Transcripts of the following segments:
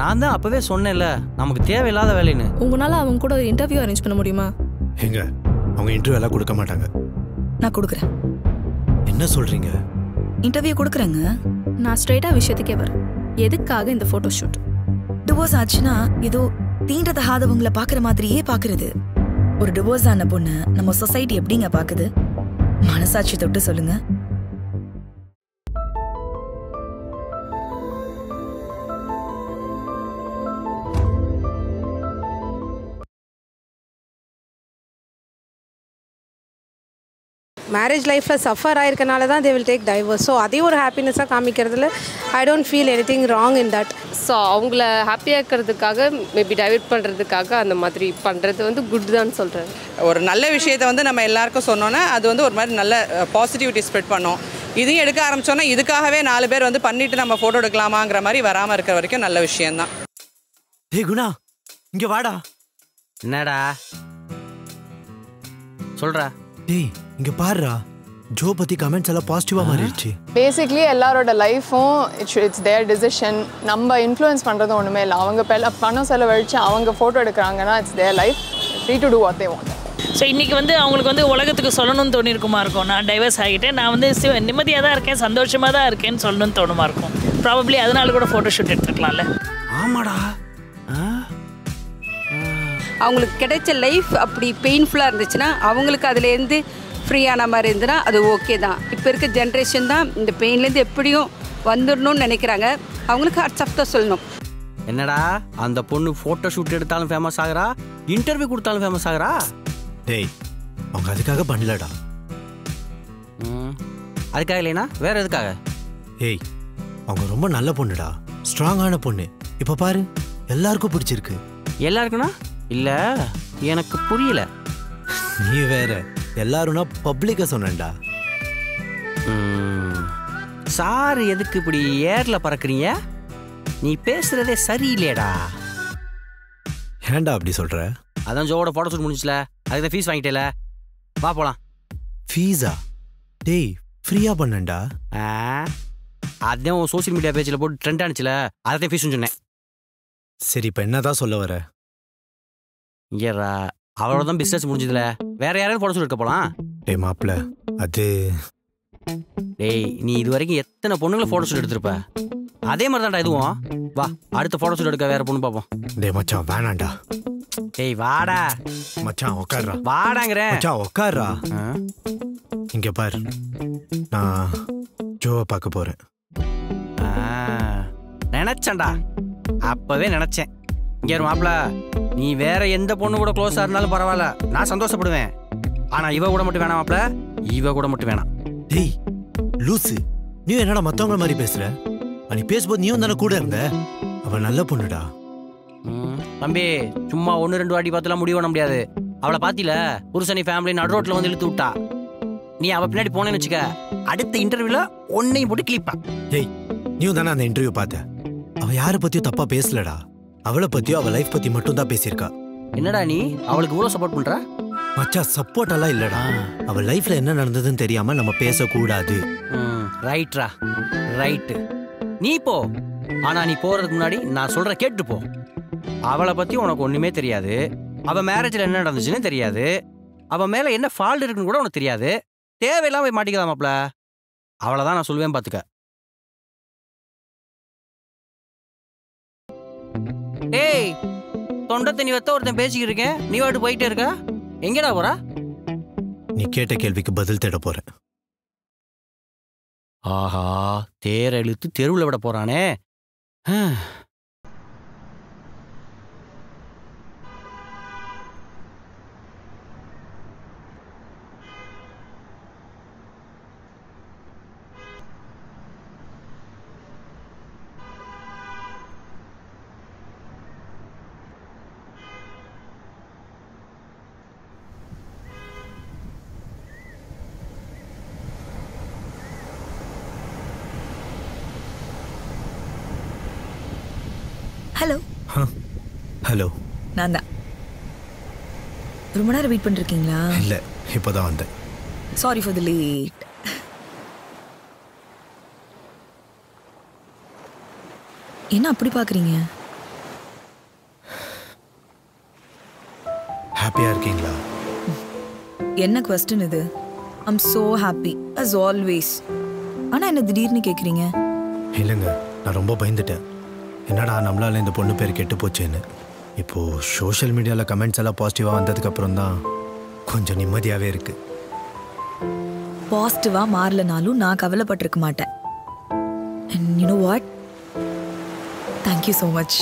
நான் தான் அப்பவே சொன்னேன்ல நமக்கு தேவையில்லாத வேலைன்னு. உங்களால அவங்க கூட ஒரு இன்டர்வியூ அரேஞ்ச் பண்ண முடியுமா? எங்க அவங்க இன்டர்வியூ எல்லாம் கொடுக்க மாட்டாங்க. நான் கொடுக்குறேன். என்ன சொல்றீங்க? இன்டர்வியூ கொடுக்குறேங்க. நான் ஸ்ட்ரைட்டா விஷயத்துக்கே வரேன். எதுக்காக இந்த போட்டோ ஷூட்? டிவோர்ஸ் ஆச்சுன்னா ஏதோ தீண்டத்தகாதவங்களை பாக்குற மாதிரியே பாக்குறது. ஒரு டிவோர்ஸ் ஆன பொண்ணு நம்ம சொசைட்டி எப்படிங்க பாக்குது? மனசாட்சி தொட்டு சொல்லுங்க. மேரேஜ் லைஃப்பில் சஃபர் ஆயிருக்கனால தான் they will take divorce. So அதே ஒரு ஹாப்பினஸாக காமிக்கிறதுல I don't feel anything wrong in that. So அவங்கள ஹாப்பியாக இருக்கிறதுக்காக மேபி டைவர்ட் பண்ணுறதுக்காக அந்த மாதிரி பண்ணுறது வந்து குட் தான் சொல்கிறேன். ஒரு நல்ல விஷயத்தை வந்து நம்ம எல்லாருக்கும் சொன்னோன்னா அது வந்து ஒரு மாதிரி நல்ல பாசிட்டிவிட்டி ஸ்ப்ரெட் பண்ணோம். இதையும் எடுக்க ஆரம்பித்தோன்னா இதுக்காகவே 4 பேர் வந்து பண்ணிவிட்டு நம்ம ஃபோட்டோ எடுக்கலாமாங்கிற மாதிரி வராமல் இருக்கிற வரைக்கும் நல்ல விஷயந்தான். ஏய் குணா, இங்கே வாடா. என்னடா சொல்கிறா? டேய் இங்க பாருடா, ஜோ பத்தி கமெண்ட்ஸ் எல்லாம் பாசிட்டிவா மாறிடுச்சு. பேசிக்லி எல்லாரோட லைஃப்பும் இட்ஸ் தேர் டிசிஷன். நம்ம இன்ஃப்ளூயன்ஸ் பண்ணுறது ஒன்றுமே இல்லை. அவங்க பணம் செலவழித்து அவங்க ஃபோட்டோ எடுக்கிறாங்கன்னா it's their life, free to do what they want. So இன்றைக்கி வந்து அவங்களுக்கு வந்து உலகத்துக்கு சொல்லணும்னு தோணிருக்குமா இருக்கும். நான் டைவர்ஸ் ஆகிட்டேன், நான் வந்து நிம்மதியாக தான் இருக்கேன், சந்தோஷமாக தான் இருக்கேன்னு சொல்லணும்னு தோணுமா இருக்கும். ப்ராபப்ளி அதனால கூட ஃபோட்டோ ஷூட் எடுத்துக்கலாம்ல. ஆமாடா. அவங்களுக்கு கிடைச்ச லைஃப் அப்படி பெயின்ஃபுல்லாக இருந்துச்சுன்னா அவங்களுக்கு அதுலேருந்து ஃப்ரீயான மாதிரி இருந்துன்னா அது ஓகே தான். இப்போ இருக்க ஜென்ரேஷன் தான் இந்த பெயின்லேருந்து எப்படியும் வந்துடணும்னு நினைக்கிறாங்க. அவங்களுக்கு ஹார்ட்ஸ் ஆஃப் தான் சொல்லணும். என்னடா அந்த பொண்ணு ஃபோட்டோ ஷூட் எடுத்தாலும் ஃபேமஸ் ஆகிறா, இன்டர்வியூ கொடுத்தாலும் ஃபேமஸ் ஆகிறா. டேய் அவங்க அதுக்காக பண்ணலடா. அதுக்காக இல்லைனா வேற எதுக்காக? ஏய் அவங்க ரொம்ப நல்ல பொண்ணுடா, ஸ்ட்ராங்கான பொண்ணு. இப்போ பாரு எல்லாருக்கும் பிடிச்சிருக்கு. எல்லாருக்குன்னா இல்லை, எனக்கு புரியல. நீ வேற எல்லாரும்னா பப்ளிக்கா சொன்னேன்டா. சார் எதுக்கு இப்படி ஏர்ல பறக்குறீங்க? நீ பேசுறதே சரியில்லையடா. ஏன்டா அப்படி சொல்ற? அதான் ஜோவோட போட்டோ ஷூட் முடிஞ்சுல, அதுக்கு தான் ஃபீஸ் வாங்கிட்டேல, வா போலாம். ஃபீஸா? டேய் ஃப்ரீயா பண்ணேன்டா. அதான் உன் சோசியல் மீடியா பேஜில் போட்டு ட்ரெண்ட் ஆனிச்சுல, அதான் ஃபீஸ்னு சொன்னேன். சரி இப்போ என்னதான் சொல்ல வர? இங்கேரா அவளோட தான் பிஸ்னஸ் முடிஞ்சதுல, வேற யாராவது போட்டோ ஷூட் எடுக்க போலாம். டேய் மாப்பிள்ள அது டேய் நீ இது வரைக்கும் எத்தனை பொண்ணுங்களை ஃபோட்டோ ஷூட் எடுத்திருப்ப? அதே மாதிரி தான்டா இதுவும். வா அடுத்த ஃபோட்டோ ஷூட் எடுக்க வேற பொண்ணு பார்ப்போம். டேய் மச்சான் வேணாண்டா. டேய் வாடா மச்சான் உட்கார்றா. வாடாங்கிறேன். மச்சான் உட்கார்றா. இங்க பாரு, நான் ஜோவை பார்க்க போறேன். நினைச்சேன்டா, அப்பவே நினைச்சேன். இங்கே மாப்பிள்ள, நீ வேற எந்த பொண்ணு கூட க்ளோஸா இருந்தாலும் பரவாயில்ல, நான் சந்தோஷப்படுவேன். ஆனா இவ கூட மட்டும் வேணாம் மாப்பிள்ள, இவ கூட மட்டும் வேணாம். டேய் லூசு, நீ என்னடா மத்தவங்கள மாதிரி பேசுற? நீ பேசும்போது நீயும் தானே கூட இருந்த. அவ நல்ல பொண்ணுடா. தம்பி சும்மா 1-2 வாட்டி பார்த்துலாம் முடிவு பண்ண முடியாது. அவளை பாத்தில, புருஷனி ஃபேமிலி நடு ரோட்ல வந்து இழுத்து விட்டா. நீ அவ பின்னாடி போனேன்னு வச்சுக்க, அடுத்த இன்டர்வியூல ஒன்னையும் போட்டு கிளிப்பா. டேய் நீயும் தானே அந்த இன்டர்வியூ பார்த்த. அவ யாரை பத்தியும் தப்பா பேசலடா. அவளை பத்தியும் அவ லைஃப் பத்தி மட்டும் தான் பேசியிருக்கா. என்னடா நீ அவளுக்கு இவ்வளவு சப்போர்ட் பண்ற? மச்சா சப்போர்ட் எல்லாம் இல்லடா. அவ லைஃப்ல என்ன நடந்ததுன்னு தெரியாம நம்ம பேசக்கூடாது. ரைட்ரா ரைட்டு, நீ போ. ஆனா நீ போறதுக்கு முன்னாடி நான் சொல்ற கேட்டு போ. அவளை பத்தி உனக்கு ஒண்ணுமே தெரியாது. அவ மேரேஜ்ல என்ன நடந்துச்சுன்னு தெரியாது. அவ மேல என்ன ஃபால்ட் இருக்குன்னு கூட உனக்கு தெரியாது. தேவையில்லாம போய் மாட்டிக்கலாமாப்ல. அவளைதான் நான் சொல்லுவேன் பாத்துக்க. ஏய் தொண்டை தண்ணி வத்த ஒருத்தன் பேசிக்கிட்டு இருக்கேன், நீ வாட்டு போயிட்டே இருக்க. எங்கடா போற? நீ கேட்ட கேள்விக்கு பதில் தேட போறேன். ஆஹா, தேர இழுத்து தெருவில் விட போறானே. ஹலோ. ஹலோ. நான் தான். ரொம்ப நேரம் வெயிட் பண்ணிருக்கீங்களா? இல்ல, இப்போதான் வந்தேன். Sorry for the late. என்ன அப்படி பாக்குறீங்க? ஹாப்பியாக இருக்கீங்களா? என்ன கொஸ்டின் இது? I'm so happy as always. ஆனால் என்ன திடீர்னு கேட்குறீங்க? இல்லைங்க, நான் ரொம்ப பயந்துட்டேன். என்னடா நம்மளால இந்த பொண்ணு பேர் கெட்டு போச்சேன்னு. இப்போது சோஷியல் மீடியாவில் கமெண்ட்ஸ் எல்லாம் பாசிட்டிவாக வந்ததுக்கப்புறம் தான் கொஞ்சம் நிம்மதியாகவே இருக்குது. பாசிட்டிவாக மாறலனாலும் நான் கவலைப்பட்டிருக்க மாட்டேன். And you know what? Thank you so much.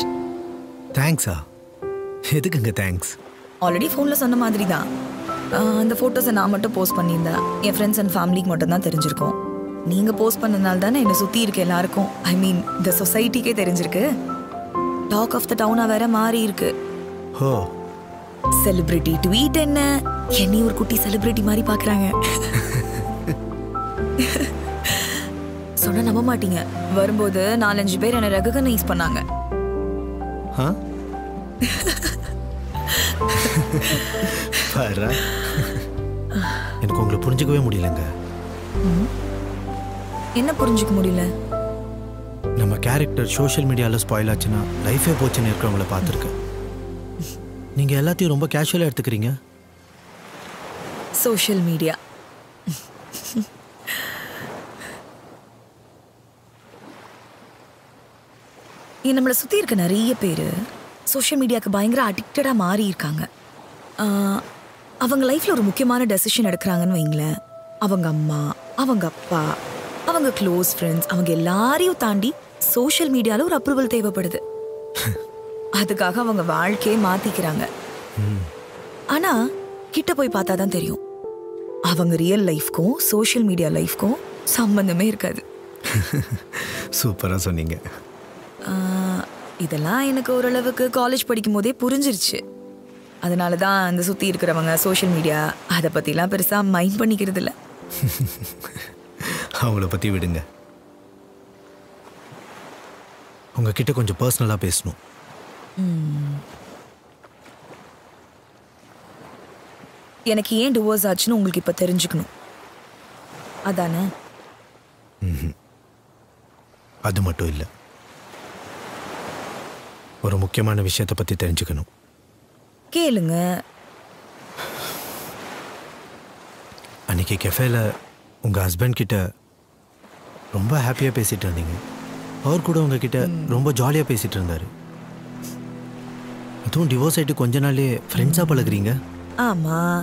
தேங்க்ஸா? எதுக்குங்க தேங்க்ஸ்? ஆல்ரெடி ஃபோனில் சொன்ன மாதிரி தான். அந்த ஃபோட்டோஸை நான் மட்டும் போஸ்ட் பண்ணியிருந்தேன். என் ஃப்ரெண்ட்ஸ் அண்ட் ஃபேமிலிக்கு மட்டும் தான் தெரிஞ்சிருக்கோம். நீங்கள் போஸ்ட் பண்ணதுனால தானே என்னை சுற்றி இருக்க எல்லாருக்கும், ஐ மீன் இந்த சொசைட்டிக்கே தெரிஞ்சிருக்கு. டாக் ஆஃப் த டவுனாக வேற மாறி இருக்கு. ஓ, செலிபிரிட்டி ட்வீட் என்ன, என்னையும் ஒரு குட்டி செலிபிரிட்டி மாதிரி பார்க்குறாங்க. சொன்ன நம்ப மாட்டீங்க, வரும்போது 4-5 பேர் என்னை ரெகக்னைஸ் பண்ணாங்க. எனக்கு உங்களை புரிஞ்சுக்கவே முடியலங்க. என்ன புரிஞ்சுக்க முடியல? நம்ம கேரக்டர் சோஷியல் மீடியாவில் ஸ்பாயில் ஆச்சுன்னா லைஃபே போச்சுன்னு இருக்கிறவங்கள பார்த்துருக்கேன். நீங்கள் எல்லாத்தையும் ரொம்ப கேஷுவலாக எடுத்துக்கிறீங்க. சோஷியல் மீடியா நம்மளை சுற்றி இருக்க நிறைய பேர் சோஷியல் மீடியாவுக்கு பயங்கர அடிக்டடாக மாறி இருக்காங்க. அவங்க லைஃப்பில் ஒரு முக்கியமான டெசிஷன் எடுக்கிறாங்கன்னு வைங்களேன், அவங்க அம்மா, அவங்க அப்பா, அவங்க க்ளோஸ் ஃப்ரெண்ட்ஸ், அவங்க எல்லாரையும் தாண்டி சோஷியல் மீடியாவில் ஒரு அப்ரூவல் தேவைப்படுது. அதுக்காக அவங்க வாழ்க்கையை மாற்றிக்கிறாங்க. ஆனால் கிட்ட போய் பார்த்தா தான் தெரியும், அவங்க ரியல் லைஃப்க்கும் சோஷியல் மீடியா லைஃப்க்கும் சம்பந்தமே இருக்காது. சூப்பராக சொன்னீங்க. இதெல்லாம் எனக்கு ஓரளவுக்கு காலேஜ் படிக்கும் போதே புரிஞ்சிருச்சு. அதனால தான் அந்த சுற்றி இருக்கிறவங்க சோஷியல் மீடியா அதை பற்றிலாம் பெருசாக மைண்ட் பண்ணிக்கிறது இல்லை. அவங்கள பற்றி விடுங்க. உங்ககிட்ட கொஞ்சம் பர்சனலாக பேசணும். எனக்கு ஏன் டிவோர்ஸ் ஆச்சுன்னு உங்களுக்கு இப்போ தெரிஞ்சுக்கணும் அதானே? அது மட்டும் இல்லை, ஒரு முக்கியமான விஷயத்தை பற்றி தெரிஞ்சுக்கணும். கேளுங்க. அன்றைக்கி கெஃபேல உங்கள் ஹஸ்பண்ட் கிட்ட ரொம்ப ஹாப்பியாக பேசிகிட்டு இருந்தீங்க. அவர் கூட உங்ககிட்ட ரொம்ப ஜாலியாக பேசிகிட்டு இருந்தார். அதுவும் டிவோர்ஸ் ஆகிட்டு கொஞ்ச நாளே ஃப்ரெண்ட்ஸாக பழகுறீங்க. ஆமாம்,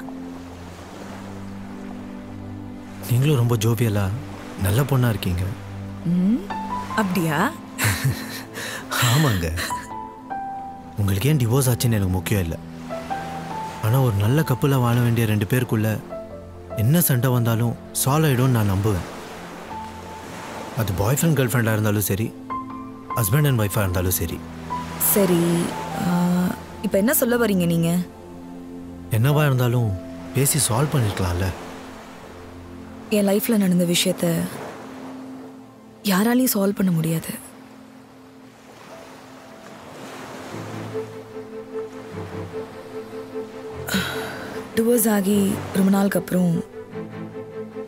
நீங்களும் ரொம்ப ஜோவியலாக நல்ல பொண்ணாக இருக்கீங்க. அப்படியா? ஆமாங்க. உங்களுக்கு ஏன் டிவோர்ஸ் ஆச்சுன்னு எனக்கு முக்கியம் இல்லை. ஆனால் ஒரு நல்ல கப்பலில் வாழ வேண்டிய 2 பேருக்குள்ள என்ன சண்டை வந்தாலும் சால்வ் ஆகிடும்னு நான் நம்புவேன். அது பாய் ஃப்ரெண்ட் கேர்ள் ஃப்ரெண்டாக இருந்தாலும் சரி, ஹஸ்பண்ட் அண்ட் ஒய்ஃபாக இருந்தாலும் சரி. சரி, இப்போ என்ன சொல்ல வரீங்க நீங்கள்? என்னவா இருந்தாலும் பேசி சால்வ் பண்ணிருக்கலாம்ல. என் லைஃப்பில் நடந்த விஷயத்த யாராலையும் சால்வ் பண்ண முடியாது. டிவோர்ஸ் ஆகி ரொம்ப நாளுக்கு அப்புறம்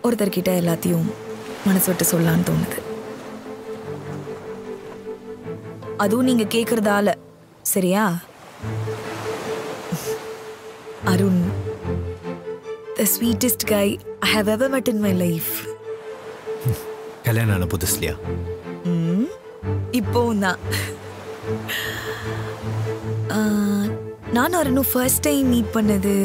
ஒருத்தர்கிட்ட எல்லாத்தையும் மனசு விட்டு சொல்லலான்னு தோணுது. அதுவும் நீங்க கேட்கறதால. சரியா? Arun, the sweetest guy I have ever met in my life. கல்யாணம் ஆன புதுசுலையா? இப்போவும் தான். நான் அருணும் ஃபர்ஸ்ட் டைம் மீட் பண்ணது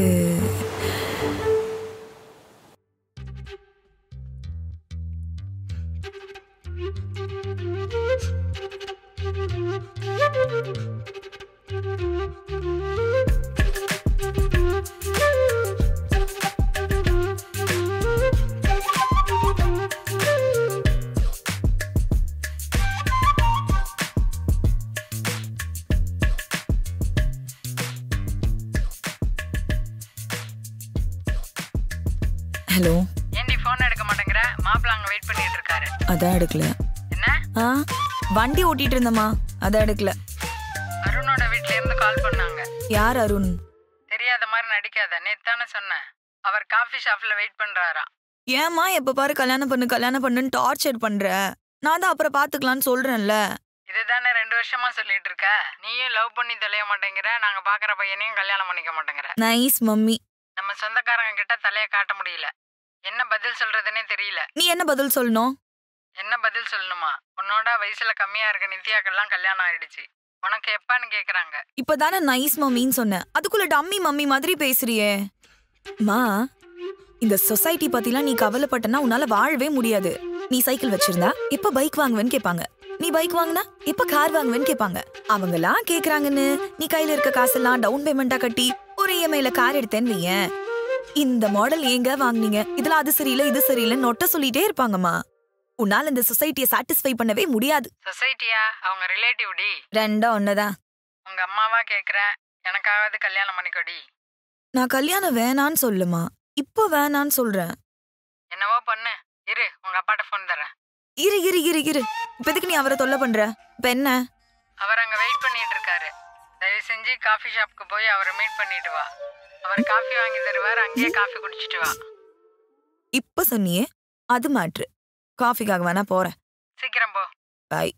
ஹலோ. ஏன்டி ஃபோன் எடுக்க மாட்டேங்கற? மாப்பிள்ள அங்க வெயிட் பண்ணிட்டு இருக்காரு. அதான் எடுக்கல. என்ன? வண்டி ஓட்டிட்டு இருந்தமா, அதான் எடுக்கல. அருணோட வீட்ல இருந்து கால் பண்ணாங்க. யார் அருண்? தெரியாத மாதிரி நடிக்காத. நேத்து தானே சொன்னேன். அவர் காஃபி ஷாப்ல வெயிட் பண்றாராம். ஏமா எப்ப பாரு கல்யாணம் பண்ணுன்னு டார்ச்சர் பண்ற? நான் தான் அப்புறம் பாத்துக்கலாம்னு சொல்றேன்ல. இதுதானே 2 வருஷமா சொல்லிட்டு இருக்க. நீயும் லவ் பண்ணி தொலைய மாட்டேங்கிற, நாங்க பாக்குற பையனையும் கல்யாணம் பண்ணிக்க மாட்டேங்கிற. Nice mummy. நம்ம சொந்தக்காரங்க கிட்ட தலைய காட்ட முடியல. என்ன பதில் சொல்றதுன்னே தெரியல. நீ என்ன பதில் சொல்லணும்? என்ன பதில் சொல்லணுமா? உன்னோட வயசுல கம்மியா இருக்க நித்யாக்கெல்லாம் கல்யாணம் ஆயிடுச்சு. உனக்கு எப்பன்னு கேக்குறாங்க. இப்பதானே நைஸ் மம்மின்னு சொன்னேன், அதுக்குள்ள டம்மி மம்மி மாதிரி பேசுறியே. மா, இந்த சொசைட்டி பத்திலாம் நீ கவலைப்பட்டனா உன்னால வாழவே முடியாது. நீ சைக்கிள் வச்சிருந்தா இப்ப பைக் வாங்குவேன்னு கேட்பாங்க. நீ பைக் வாங்கினா இப்ப கார் வாங்குவேன்னு கேட்பாங்க. அவங்கெல்லாம் கேக்குறாங்கன்னு நீ கையில இருக்க காசெல்லாம் டவுன் பேமெண்டா கட்டி ஒரு இஎம்ஐல கார் எடுத்தேன்னு வையேன். இந்த மாடல் ஏங்க வாங்குனீங்க, இதுல அது சரியில்லை இது சரியில்லை நொட்ட சொல்லிட்டே இருப்பாங்கம்மா. உன்னால இந்த சொசைட்டியை சாட்டிஸ்ஃபை பண்ணவே முடியாது. சொசைட்டியா? அவங்க ரிலேட்டிவ் டி. ரெண்டா ஒண்ணுதான். உங்க அம்மாவா கேக்குறேன், எனக்காவது கல்யாணம் பண்ணிக்கோடி. நான் கல்யாணம் வேணான்னு சொல்லுமா, இப்போ வேணான்னு சொல்றேன். என்னவோ பண்ணு, இரு உங்க அப்பாட்ட ஃபோன் தரேன். இரு இரு இரு இரு இப்ப எதுக்கு நீ அவரை தொல்லை பண்ற? இப்ப என்ன? அவர் அங்க வெயிட் பண்ணிட்டு இருக்காரு. தயவு செஞ்சு காஃபி ஷாப்புக்கு போய் அவரை மீட் பண்ணிட்டு வா. அவர் காஃபி வாங்கி தருவார், அங்கேயே காஃபி குடிச்சிட்டு வா. இப்ப சொன்னியே அது மேட்ரு. காஃபிக்காக வேணா போறேன். சீக்கிரம் போ. பை.